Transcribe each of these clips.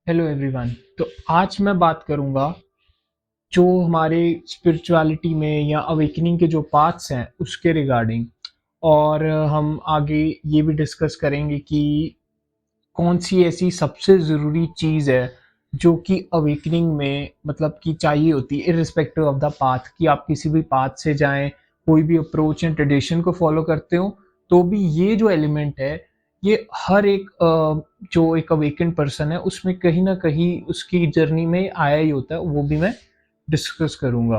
Hello everyone. तो आज मैं बात करूंगा जो हमारे स्पिरिचुअलिटी में या अवेकनिंग के जो पाथ्स हैं उसके रिगार्डिंग। और हम आगे ये भी डिस्कस करेंगे कि कौन सी ऐसी सबसे ज़रूरी चीज़ है जो कि अवेकनिंग में मतलब कि चाहिए होती है इरिस्पेक्टिव ऑफ द पाथ, कि आप किसी भी पाथ से जाएं, कोई भी अप्रोच या ट्रेडिशन को फॉलो करते हो, तो भी ये जो एलिमेंट है ये हर एक जो एक अवेकन पर्सन है उसमें कहीं ना कहीं उसकी जर्नी में आया ही होता है। वो भी मैं डिस्कस करूंगा।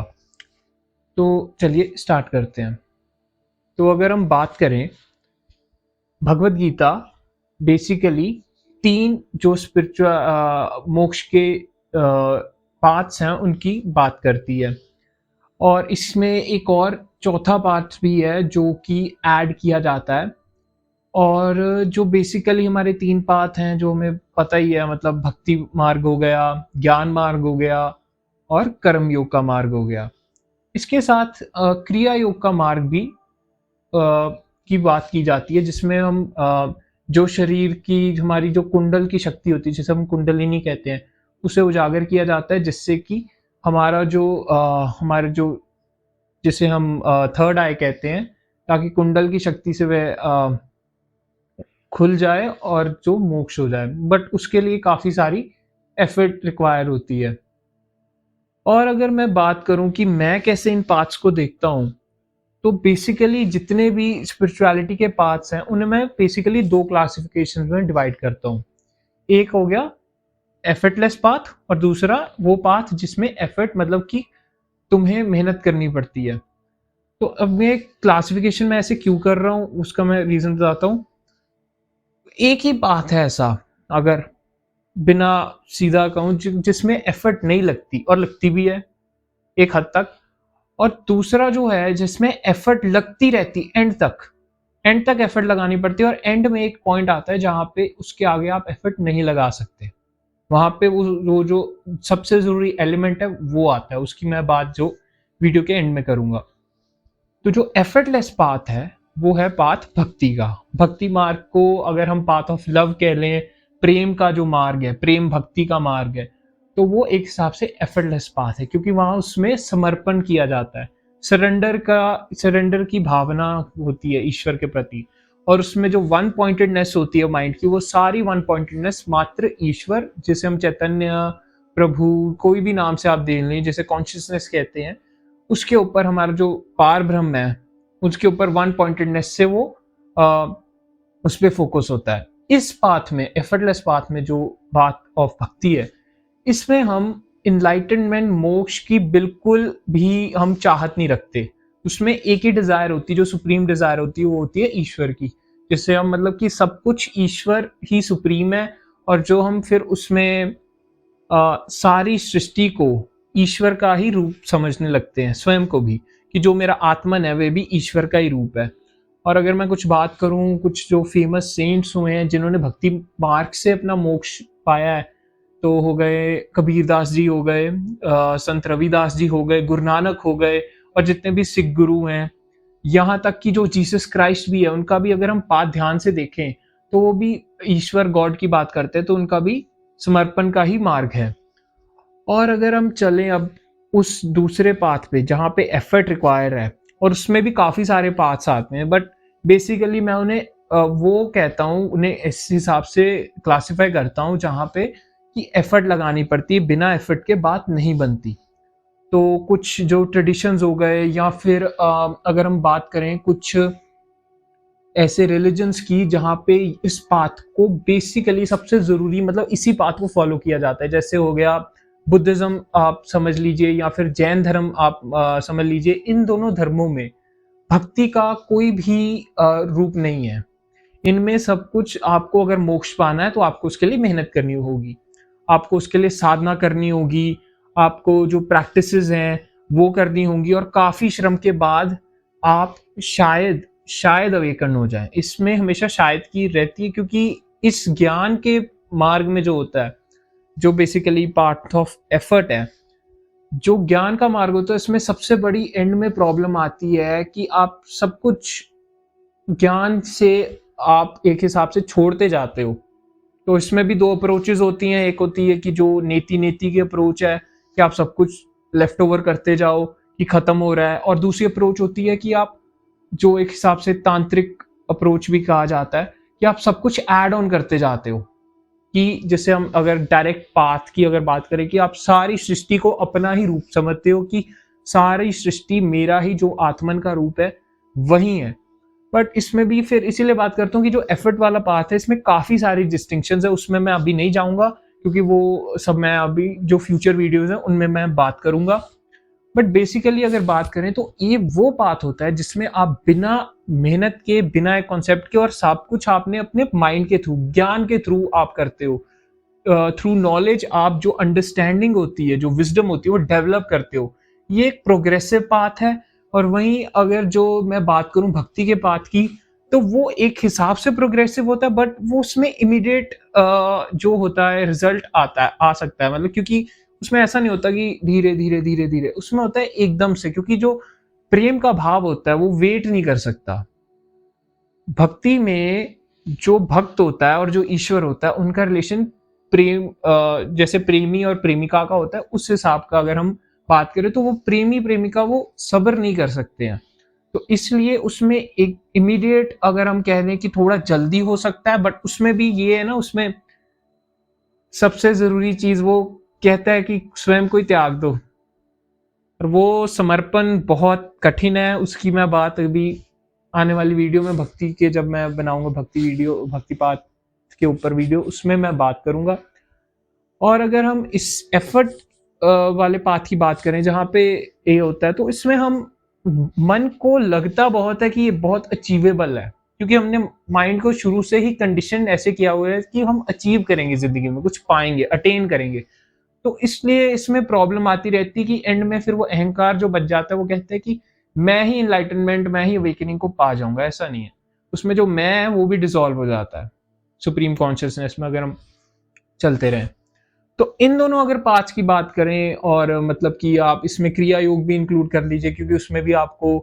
तो चलिए स्टार्ट करते हैं। तो अगर हम बात करें भगवत गीता, बेसिकली तीन जो स्पिरिचुअल मोक्ष के पाथ्स हैं उनकी बात करती है। और इसमें एक और चौथा पाथ भी है जो कि ऐड किया जाता है। और जो बेसिकली हमारे तीन पाथ हैं जो हमें पता ही है, मतलब भक्ति मार्ग हो गया, ज्ञान मार्ग हो गया और कर्म योग का मार्ग हो गया। इसके साथ क्रिया योग का मार्ग भी की बात की जाती है, जिसमें हम जो शरीर की हमारी जो कुंडल की शक्ति होती है, जिसे हम कुंडलिनी कहते हैं, उसे उजागर किया जाता है, जिससे कि हमारा जो हमारे जो जिसे हम थर्ड आई कहते हैं, ताकि कुंडल की शक्ति से वह खुल जाए और जो मोक्ष हो जाए। बट उसके लिए काफ़ी सारी एफर्ट रिक्वायर होती है। और अगर मैं बात करूं कि मैं कैसे इन पाथ्स को देखता हूं, तो बेसिकली जितने भी स्पिरिचुअलिटी के पाथ्स हैं उन्हें मैं बेसिकली दो क्लासिफिकेशन में डिवाइड करता हूँ। एक हो गया एफर्टलेस पाथ, और दूसरा वो पाथ जिसमें एफर्ट मतलब कि तुम्हें मेहनत करनी पड़ती है। तो अब मैं क्लासिफिकेशन में ऐसे क्यों कर रहा हूँ उसका मैं रीजन बताता हूँ। एक ही पाथ है ऐसा, अगर बिना सीधा कहूँ, जिसमें एफर्ट नहीं लगती और लगती भी है एक हद तक। और दूसरा जो है जिसमें एफर्ट लगती रहती एंड तक एफर्ट लगानी पड़ती है, और एंड में एक पॉइंट आता है जहां पे उसके आगे आप एफर्ट नहीं लगा सकते। वहां पे वो जो सबसे जरूरी एलिमेंट है वो आता है, उसकी मैं बात जो वीडियो के एंड में करूंगा। तो जो एफर्टलेस पाथ है वो है पाथ भक्ति का। भक्ति मार्ग को अगर हम पाथ ऑफ लव कह लें, प्रेम का जो मार्ग है, प्रेम भक्ति का मार्ग है, तो वो एक हिसाब से एफर्टलेस पाथ है, क्योंकि वहां उसमें समर्पण किया जाता है। सरेंडर की भावना होती है ईश्वर के प्रति। और उसमें जो वन पॉइंटेडनेस होती है माइंड की, वो सारी वन पॉइंटेडनेस मात्र ईश्वर, जिसे हम चैतन्य, प्रभु, कोई भी नाम से आप दे लें, जैसे कॉन्शियसनेस कहते हैं, उसके ऊपर हमारा जो पार ब्रह्म है उसके ऊपर वन पॉइंटेडनेस से वो आ, उस पर फोकस होता है। इस पाथ में, एफर्टलेस पाथ में, जो बात ऑफ भक्ति है, इसमें हम इनलाइटनमेंट मोक्ष की बिल्कुल भी हम चाहत नहीं रखते। उसमें एक ही डिजायर होती है, जो सुप्रीम डिजायर होती है, वो होती है ईश्वर की। जिससे हम मतलब कि सब कुछ ईश्वर ही सुप्रीम है। और जो हम फिर उसमें सारी सृष्टि को ईश्वर का ही रूप समझने लगते हैं, स्वयं को भी, कि जो मेरा आत्मन है वे भी ईश्वर का ही रूप है। और अगर मैं कुछ बात करूं, कुछ जो फेमस सेंट्स हुए हैं जिन्होंने भक्ति मार्ग से अपना मोक्ष पाया है, तो हो गए कबीर दास जी, हो गए संत रविदास जी, हो गए गुरु नानक, हो गए, और जितने भी सिख गुरु हैं, यहाँ तक कि जो जीसस क्राइस्ट भी है, उनका भी अगर हम पाठ ध्यान से देखें तो वो भी ईश्वर गॉड की बात करते हैं, तो उनका भी समर्पण का ही मार्ग है। और अगर हम चलें अब उस दूसरे पाथ पे जहाँ पे एफर्ट रिक्वायर है, और उसमें भी काफ़ी सारे पाथ्स आते हैं, बट बेसिकली मैं उन्हें वो कहता हूँ, उन्हें इस हिसाब से क्लासिफाई करता हूँ जहाँ पे कि एफर्ट लगानी पड़ती है, बिना एफर्ट के बात नहीं बनती। तो कुछ जो ट्रेडिशंस हो गए, या फिर अगर हम बात करें कुछ ऐसे रिलीजन्स की जहाँ पे इस पाथ को बेसिकली सबसे ज़रूरी, मतलब इसी पाथ को फॉलो किया जाता है, जैसे हो गया बुद्धिज़्म आप समझ लीजिए, या फिर जैन धर्म आप समझ लीजिए। इन दोनों धर्मों में भक्ति का कोई भी रूप नहीं है। इनमें सब कुछ, आपको अगर मोक्ष पाना है तो आपको उसके लिए मेहनत करनी होगी, आपको उसके लिए साधना करनी होगी, आपको जो प्रैक्टिसेस हैं वो करनी होंगी, और काफ़ी श्रम के बाद आप शायद शायद अवेकन हो जाए। इसमें हमेशा शायद की रहती है, क्योंकि इस ज्ञान के मार्ग में जो होता है, जो बेसिकली पार्ट ऑफ एफर्ट है, जो ज्ञान का मार्ग होता है, इसमें सबसे बड़ी एंड में प्रॉब्लम आती है कि आप सब कुछ ज्ञान से आप एक हिसाब से छोड़ते जाते हो। तो इसमें भी दो अप्रोचेस होती हैं। एक होती है कि जो नेति नेति की अप्रोच है कि आप सब कुछ लेफ्ट ओवर करते जाओ कि खत्म हो रहा है, और दूसरी अप्रोच होती है कि आप जो एक हिसाब से तांत्रिक अप्रोच भी कहा जाता है कि आप सब कुछ ऐड ऑन करते जाते हो। कि जैसे हम अगर डायरेक्ट पाथ की अगर बात करें कि आप सारी सृष्टि को अपना ही रूप समझते हो कि सारी सृष्टि मेरा ही जो आत्मन का रूप है वही है। बट इसमें भी फिर इसीलिए बात करता हूँ कि जो एफर्ट वाला पाथ है इसमें काफी सारी डिस्टिंक्शंस है, उसमें मैं अभी नहीं जाऊंगा क्योंकि वो सब मैं अभी जो फ्यूचर वीडियोस हैं उनमें मैं बात करूंगा। बट बेसिकली अगर बात करें तो ये वो पाथ होता है जिसमें आप बिना मेहनत के, बिना एक कॉन्सेप्ट के, और सब कुछ आपने अपने माइंड के थ्रू, ज्ञान के थ्रू आप करते हो, थ्रू नॉलेज आप जो अंडरस्टैंडिंग होती है, जो विजडम होती है वो डेवलप करते हो। ये एक प्रोग्रेसिव पाथ है। और वहीं अगर जो मैं बात करूं भक्ति के पाथ की, तो वो एक हिसाब से प्रोग्रेसिव होता है, बट वो उसमें इमीडिएट जो होता है रिजल्ट आता है, आ सकता है, मतलब क्योंकि उसमें ऐसा नहीं होता कि धीरे धीरे धीरे धीरे, उसमें होता है एकदम से, क्योंकि जो प्रेम का भाव होता है वो वेट नहीं कर सकता। भक्ति में जो भक्त होता है और जो ईश्वर होता है उनका रिलेशन प्रेम, जैसे प्रेमी और प्रेमिका का होता है उस हिसाब का अगर हम बात करें तो वो प्रेमी प्रेमिका वो सब्र नहीं कर सकते हैं। तो इसलिए उसमें एक इमीडिएट अगर हम कह दें कि थोड़ा जल्दी हो सकता है, बट उसमें भी ये है ना, उसमें सबसे जरूरी चीज वो कहता है कि स्वयं को ही त्याग दो। और वो समर्पण बहुत कठिन है, उसकी मैं बात अभी आने वाली वीडियो में भक्ति के, जब मैं बनाऊंगा भक्ति वीडियो, भक्ति पाठ के ऊपर वीडियो, उसमें मैं बात करूंगा। और अगर हम इस एफर्ट वाले पाथ की बात करें जहाँ पे ये होता है, तो इसमें हम मन को लगता बहुत है कि ये बहुत अचीवेबल है, क्योंकि हमने माइंड को शुरू से ही कंडीशन ऐसे किया हुआ है कि हम अचीव करेंगे, जिंदगी में कुछ पाएंगे, अटेन करेंगे। तो इसलिए इसमें प्रॉब्लम आती रहती है कि एंड में फिर वो अहंकार जो बच जाता है वो कहते हैं कि मैं ही इनलाइटनमेंट, मैं ही अवेकनिंग को पा जाऊंगा। ऐसा नहीं है, उसमें जो मैं है वो भी डिसॉल्व हो जाता है सुप्रीम कॉन्शियसनेस में, अगर हम चलते रहें। तो इन दोनों अगर पाथ्स की बात करें, और मतलब कि आप इसमें क्रिया योग भी इंक्लूड कर लीजिए क्योंकि उसमें भी आपको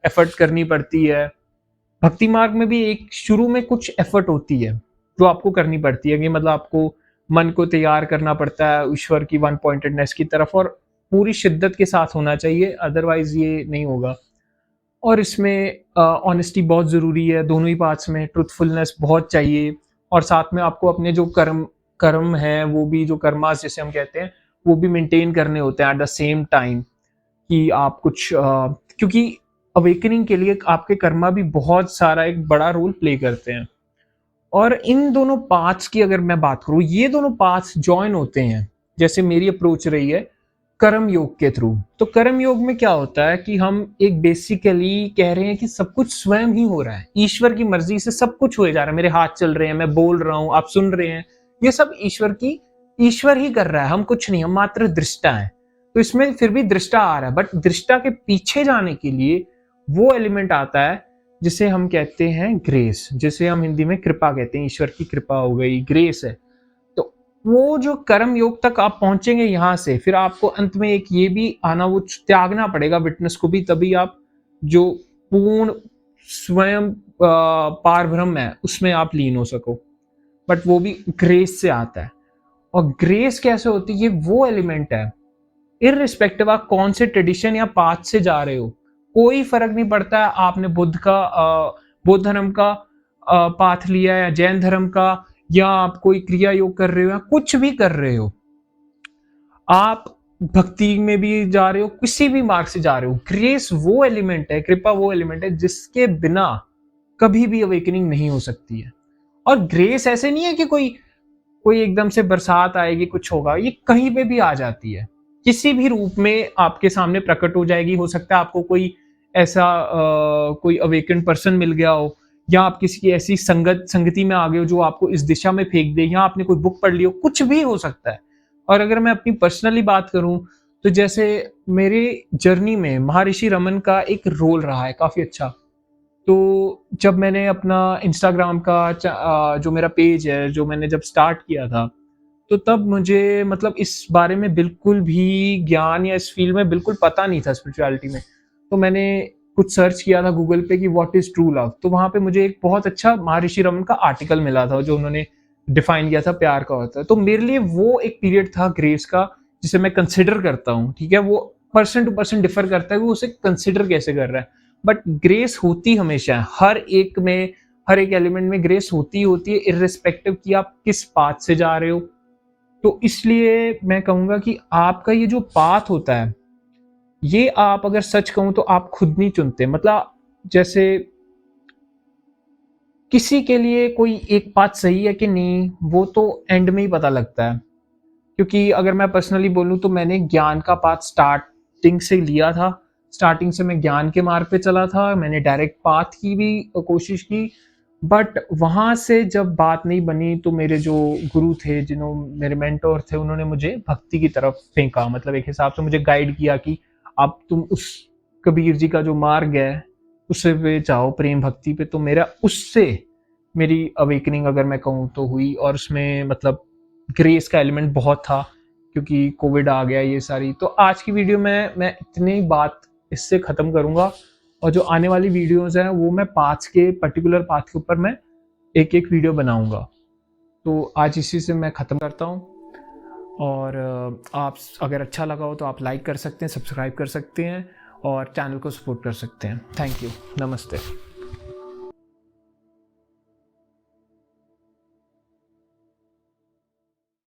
एफर्ट करनी पड़ती है। भक्ति मार्ग में भी एक शुरू में कुछ एफर्ट होती है जो आपको करनी पड़ती है, कि मतलब आपको मन को तैयार करना पड़ता है ईश्वर की वन पॉइंटेडनेस की तरफ, और पूरी शिद्दत के साथ होना चाहिए, अदरवाइज ये नहीं होगा। और इसमें ऑनेस्टी बहुत ज़रूरी है, दोनों ही पार्ट्स में ट्रुथफुलनेस बहुत चाहिए। और साथ में आपको अपने जो कर्म कर्म है वो भी, जो कर्मास जैसे हम कहते हैं, वो भी मेंटेन करने होते हैं एट द सेम टाइम, कि आप कुछ क्योंकि अवेकनिंग के लिए आपके कर्मा भी बहुत सारा एक बड़ा रोल प्ले करते हैं। और इन दोनों पाथ्स की अगर मैं बात करूं, ये दोनों पाथ्स ज्वाइन होते हैं, जैसे मेरी अप्रोच रही है कर्म योग के थ्रू। तो कर्म योग में क्या होता है कि हम एक बेसिकली कह रहे हैं कि सब कुछ स्वयं ही हो रहा है, ईश्वर की मर्जी से सब कुछ हो जा रहा है, मेरे हाथ चल रहे हैं, मैं बोल रहा हूं, आप सुन रहे हैं, ये सब ईश्वर ही कर रहा है, हम कुछ नहीं, हम मात्र दृष्टा है। तो इसमें फिर भी दृष्टा आ रहा है, बट दृष्टा के पीछे जाने के लिए वो एलिमेंट आता है जिसे हम कहते हैं ग्रेस, जिसे हम हिंदी में कृपा कहते हैं, ईश्वर की कृपा हो गई, ग्रेस है। तो वो जो कर्म योग तक आप पहुंचेंगे यहां से, फिर आपको अंत में एक ये भी आना, वो त्यागना पड़ेगा विटनेस को भी, तभी आप जो पूर्ण स्वयं पार ब्रह्म है उसमें आप लीन हो सको। बट वो भी ग्रेस से आता है। और ग्रेस कैसे होती है, ये वो एलिमेंट है, इररिस्पेक्टिव आप कौन से ट्रेडिशन या पाथ से जा रहे हो, कोई फर्क नहीं पड़ता है आपने बौद्ध धर्म का पाथ लिया या जैन धर्म का, या आप कोई क्रिया योग कर रहे हो या कुछ भी कर रहे हो, आप भक्ति में भी जा रहे हो, किसी भी मार्ग से जा रहे हो, ग्रेस वो एलिमेंट है, कृपा वो एलिमेंट है जिसके बिना कभी भी अवेकनिंग नहीं हो सकती है। और ग्रेस ऐसे नहीं है कि कोई कोई एकदम से बरसात आएगी, कुछ होगा, ये कहीं पे भी आ जाती है, किसी भी रूप में आपके सामने प्रकट हो जाएगी। हो सकता है आपको कोई ऐसा कोई अवेकन पर्सन मिल गया हो, या आप किसी की ऐसी संगति में आ गए हो जो आपको इस दिशा में फेंक दे, या आपने कोई बुक पढ़ ली हो, कुछ भी हो सकता है। और अगर मैं अपनी पर्सनली बात करूं, तो जैसे मेरे जर्नी में महर्षि रमन का एक रोल रहा है काफी अच्छा। तो जब मैंने अपना इंस्टाग्राम का जो मेरा पेज है, जो मैंने जब स्टार्ट किया था, तो तब मुझे मतलब इस बारे में बिल्कुल भी ज्ञान या इस फील्ड में बिल्कुल पता नहीं था स्पिरिचुअलिटी में। तो मैंने कुछ सर्च किया था गूगल पे कि व्हाट इज ट्रू लव, तो वहां पे मुझे एक बहुत अच्छा महर्षि रमन का आर्टिकल मिला था जो उन्होंने डिफाइन किया था प्यार का होता है। तो मेरे लिए वो एक पीरियड था ग्रेस का जिसे मैं कंसिडर करता हूँ, ठीक है। वो पर्सन टू पर्सन डिफर करता है, वो उसे कंसिडर कैसे कर रहा है, बट ग्रेस होती हमेशा है, हर एक में, हर एक एलिमेंट में ग्रेस होती है इर्रिस्पेक्टिव कि आप किस पाथ से जा रहे हो। तो इसलिए मैं कहूँगा कि आपका ये जो पाथ होता है, ये आप अगर सच कहूँ तो आप खुद नहीं चुनते। मतलब जैसे किसी के लिए कोई एक पाथ सही है कि नहीं, वो तो एंड में ही पता लगता है। क्योंकि अगर मैं पर्सनली बोलूँ तो मैंने ज्ञान का पाथ स्टार्टिंग से लिया था, स्टार्टिंग से मैं ज्ञान के मार्ग पे चला था, मैंने डायरेक्ट पाथ की भी कोशिश की, बट वहाँ से जब बात नहीं बनी तो मेरे जो गुरु थे, जिन्हों मेरे मेंटोर थे, उन्होंने मुझे भक्ति की तरफ फेंका। मतलब एक हिसाब से मुझे गाइड किया कि अब तुम उस कबीर जी का जो मार्ग है उससे पे जाओ, प्रेम भक्ति पे। तो मेरा उससे मेरी अवेकनिंग अगर मैं कहूँ तो हुई, और उसमें मतलब ग्रेस का एलिमेंट बहुत था क्योंकि कोविड आ गया ये सारी। तो आज की वीडियो में मैं इतनी बात इससे ख़त्म करूँगा, और जो आने वाली वीडियोज़ हैं वो मैं पाथ के, पर्टिकुलर पाथ के ऊपर मैं एक एक वीडियो बनाऊँगा। तो आज इसी से मैं ख़त्म करता हूँ, और आप अगर अच्छा लगा हो तो आप लाइक कर सकते हैं, सब्सक्राइब कर सकते हैं और चैनल को सपोर्ट कर सकते हैं। थैंक यू, नमस्ते।